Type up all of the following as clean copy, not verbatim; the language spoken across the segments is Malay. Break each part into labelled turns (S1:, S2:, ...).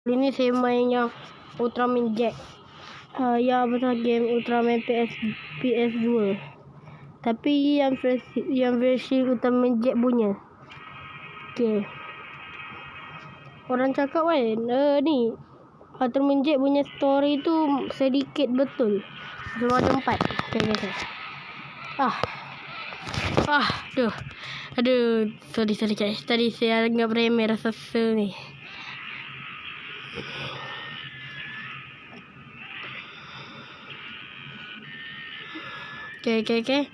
S1: Ini saya main yang Ultraman Jack. Ya betul, game Ultraman PS2. Tapi yang versi Ultraman Jack punya. Okay. Orang cakap kan ni Ultraman Jack punya story tu sedikit betul. Semua 4. Okay. Aduh, sorry guys. Tadi saya anggap remeh rasa ni. Okay.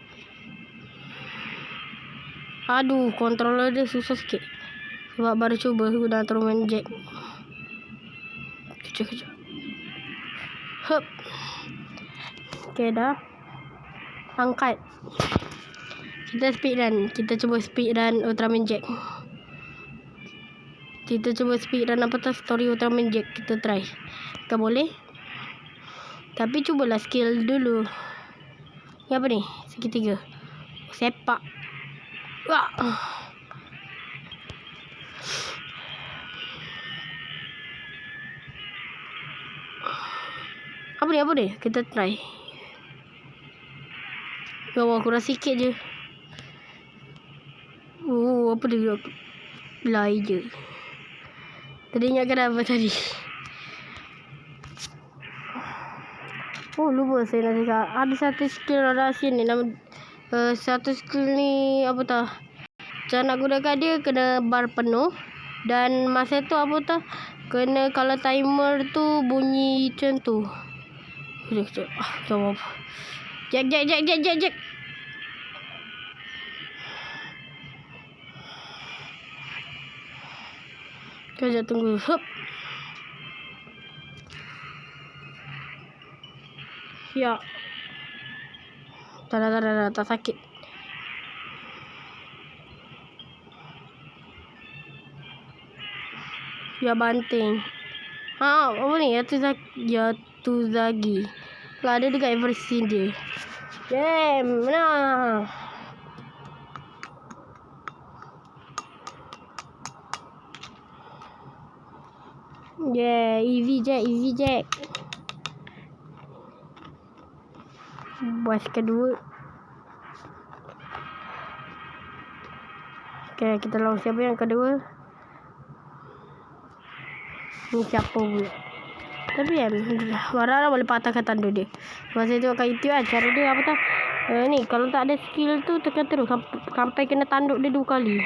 S1: Aduh, controller dia susah sikit. Sebab baru cuba guna Ultraman Jack. Kejap. Hup. Okay, dah. Angkat. Kita speed run. Kita cuba speed run Ultraman Jack. Kita cuba speed run story Ultraman Jack. Kita try. Tak boleh. Tapi cubalah skill dulu. Ni apa ni? Segitiga. Sepak. Wah. Apa ni? Kita try. Bawa kurang sikit je. Apa dia? Lari je. Tadi ingatkan apa tadi? Lupa saya nak cakap. Ada satu skill rahsia ni. Satu skill ni apa tau? Cara nak gunakan dia kena bar penuh. Dan masa tu kena kalau timer tu bunyi macam tu. Sekejap. Jom. Jack. Kejap tunggu. Hup. Ya. Tak sakit. Ya banting. Apa ni? Yatuzagi. Lah ada dekat versi dia. Damn. Nah. Yeah, easy Jack. Bos kedua. Okay, kita lawan siapa yang kedua? Ni siapa pula? Tapi warna boleh patahkan tanduk dia. Masa tu kat YouTube cara dia apa tau? Ni kalau tak ada skill tu tekan terus sampai kena tanduk dia 2 kali.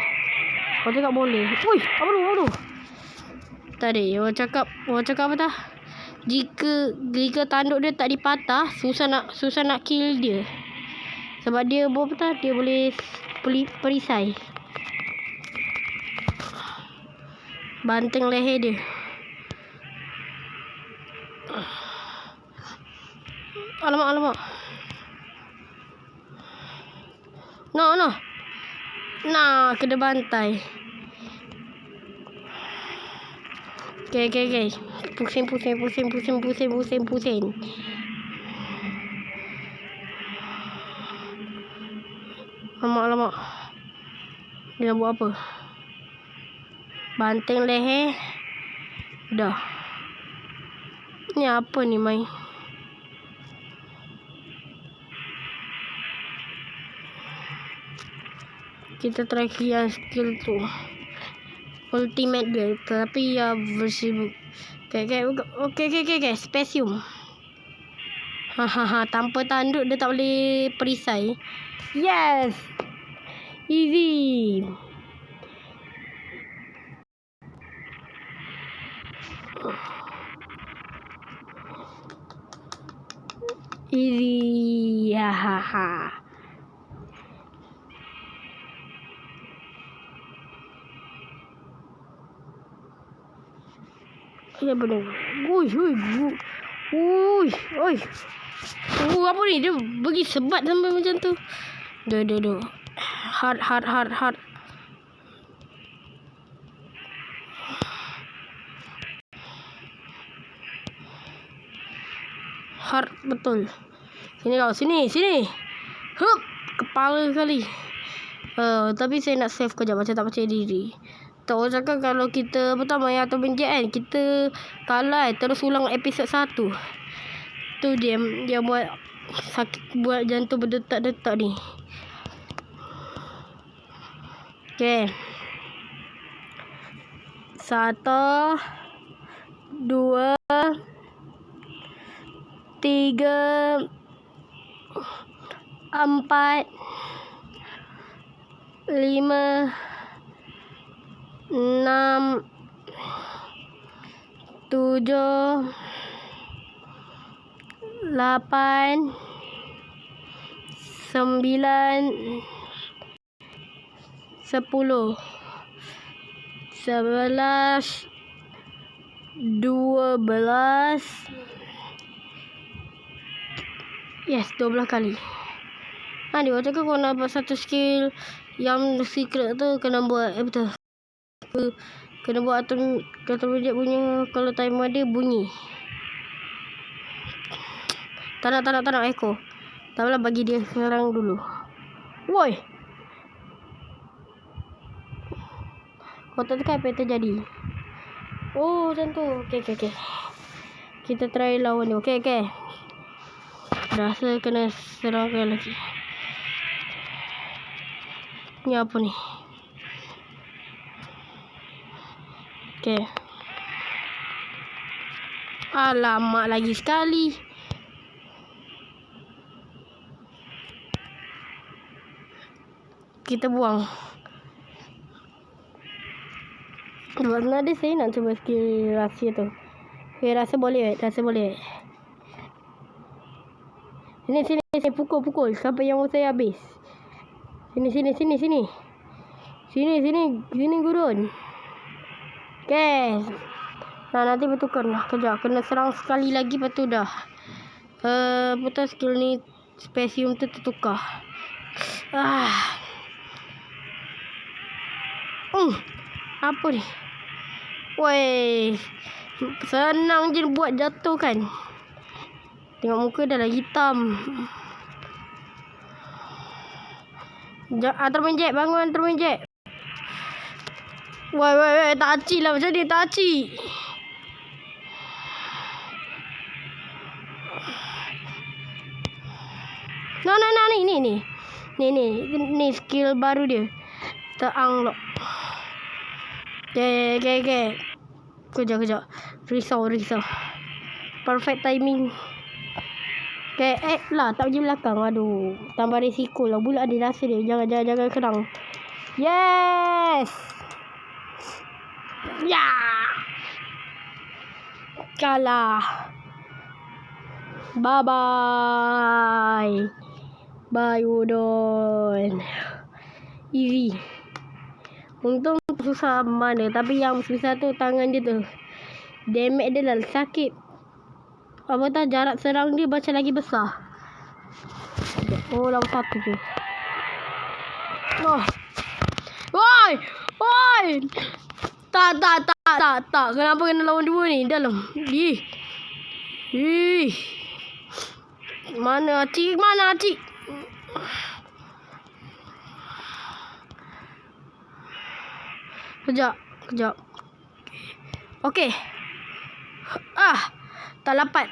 S1: Kau cakap boleh. Wih, apa tu? Tadi orang cakap apa tau? Jika tanduk dia tak dipatah, susah nak kill dia. Sebab dia dia boleh perisai. Banting leher dia. Alamak. No. Nah, kena bantai. Okay. Pusing. Alamak. Dia buat apa? Banting leher. Dah. Ni apa ni main? Kita try yang skill tu. Ultimate dia. Tapi ya versi. Okay. Spesium. Tanpa tanduk dia tak boleh perisai. Yes. Easy. Easy. Ya benar. Ui. Apa ni? Dia bagi sebat sampai macam tu. Duh. Hard. Hard betul. Sini. Hup. Kepala sekali. Tapi saya nak save kejap macam tak percaya diri. Tak orang cakap kalau kita main atau benjek kan, kita kalah terus ulang episod 1. Tu dia buat sakit, buat jantung berdetak-detak ni. Okay. 1, 2, 3, 4, 5, 6, 7, 8, 9, 10, 11, 12. Yes, 12 kali. Dia orang cakap kalau nak buat satu skill yang secret tu kena buat betul. Kena buat atau projek punya, kalau timer dia bunyi. Tak nak echo. Tak apalah, bagi dia serang dulu. Woi. Kau tak tahu apa yang terjadi. Oh, macam tu. Okay. Kita try lawan dia. Okay. Rasa kena serangkan lagi. Ni apa ni? Okay. Alamak, lagi sekali. Kita buang. Sebenarnya saya nak cuba skill rahsia tu. Okay, rasa boleh. Sini. Saya pukul sampai yang saya habis. Sini. Sini gurun. Okay. Nah, nanti bertukar lah. Kejap. Kena serang sekali lagi. Lepas tu dah. Betul skill ni. Spesium tu tertukar. Apa ni? Woi. Senang je buat jatuh kan. Tengok muka dah lah hitam. Termenjek. Bangun termenjek. Woi. Tak acik lah macam ni. Tak acik. No. Ni skill baru dia. Ter-unlock. Okay. Kejap. Risau. Perfect timing. Okay, lah. Tak pergi belakang. Aduh. Tambah risiko lah. Bulat ada rasa dia. Jangan kerang. Yes. Ya. Kalah. Bye. Bye, Udon. Easy. Untung susah mana. Tapi yang susah tu tangan dia tu. Damage dia lah sakit. Apa tak, jarak serang dia macam lagi besar. Oh, lawan satu je. Oh. Woi. Tak. Kenapa kena lawan dua ni dalam? Ih. Mana acik? Kejap. Okey. Tak dapat.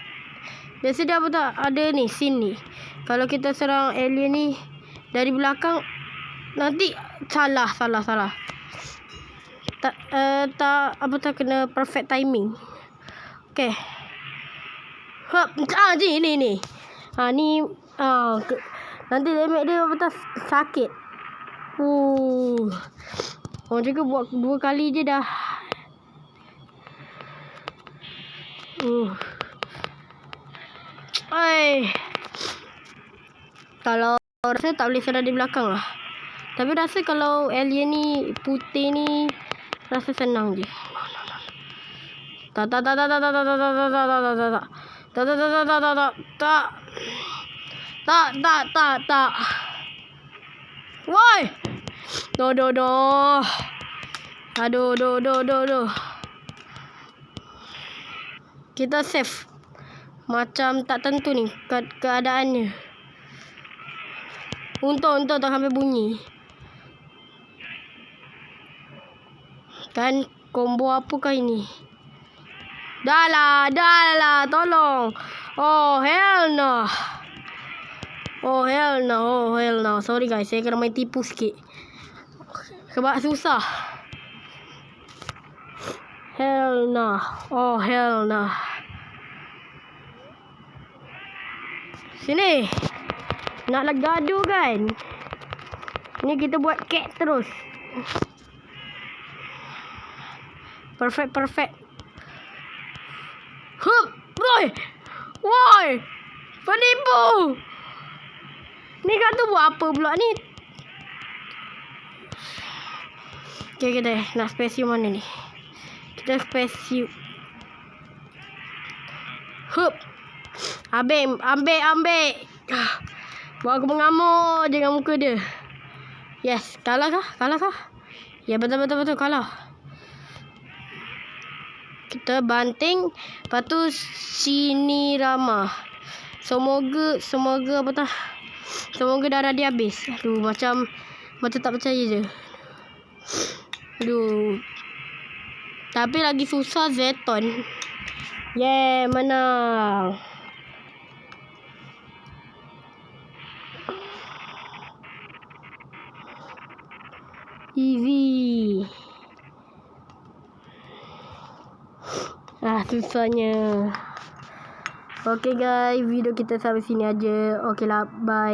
S1: Biasa dia apa tak? Ada ni, scene ni. Kalau kita serang alien ni dari belakang, nanti salah. Tak kena perfect timing. Okey. Ni. Ni. Nanti damage dia apa tak sakit. Orang juga buat 2 kali je dah. Kalau rasa tak boleh serang di belakang lah. Tapi rasa kalau alien ni putih ni rasa senang je. Tak. Woi. Aduh. Kita save. Macam tak tentu ni keadaannya. Untung tak sampai bunyi. Kan combo apakah ini? Dah lah, tolong. Oh hell no. Sorry guys, saya kena main tipu sikit. Sebab susah. Hell no. Sini. Nak gaduh kan? Ni kita buat cat terus. Perfect. Hup, woi. Penipu. Ni kata buat apa pula ni? Okay, kita nak spesium mana ni? Kita spesium. Hup. Ambil. Buat aku mengamuk dengan muka dia. Yes, kalah kah? Ya, betul kalah. Kita banting. Lepas tu sini ramah. Semoga apa tah? Semoga darah dia habis. Aduh, macam tak percaya je. Aduh. Tapi lagi susah Zeton. Yeah, menang. Easy. Susahnya. Okay guys, video kita sampai sini aja. Okay lah, bye.